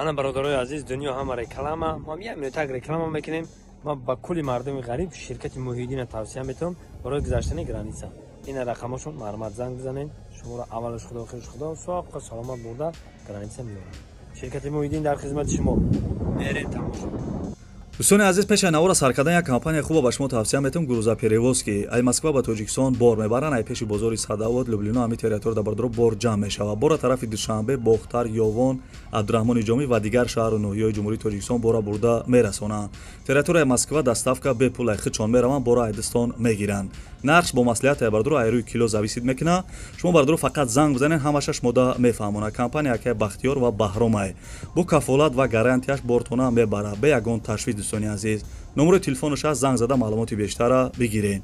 انا برادرای عزیز دنیا هم رکلامه ما یک منوت رکلام میکنیم. ما با کلی مردم غریب شرکت موحدین توصیه میتونم برای گذشتن گرانیسا. این رقمشون مرمت زنگ بزنین. شما را اولش خدا و خیرش خدا ساق سلامت برده گرانیسا میارن. شرکت موحدین در خدمت شما. برید تماشا. دوستان عزیز پیش نوار سر کردن یک کمپانی خوب با شما توصیه میتونم گروزا پریووز که ای مسکو با تاجیکستان بار میبرن ای پیش بازار صداوت لوبلینا همی تریتور در بردرو بار جمع میشه و بار طرف دوشنبه باختر یوون عبدالرحمن جامی و دیگر شهر و نوحیه‌های جمهوری تاجیکستان بارا برده میرسونن. تریتور مسکو دستافکا به پول خچون میروان بارا ایدستان میگیرن. نقش با مصلحت بردرو ایروی کیلو زویسید میکنه. شما بردرو فقط زنگ بزنین همشش مده میفهمونه. کمپانی که بختیار و بهرام بو کفالت و گارانتیش بورتونا میبره به یگان تشویق دوستان عزیز. نمره تلفنش از زنگ زده معلوماتی بیشتر بگیرین.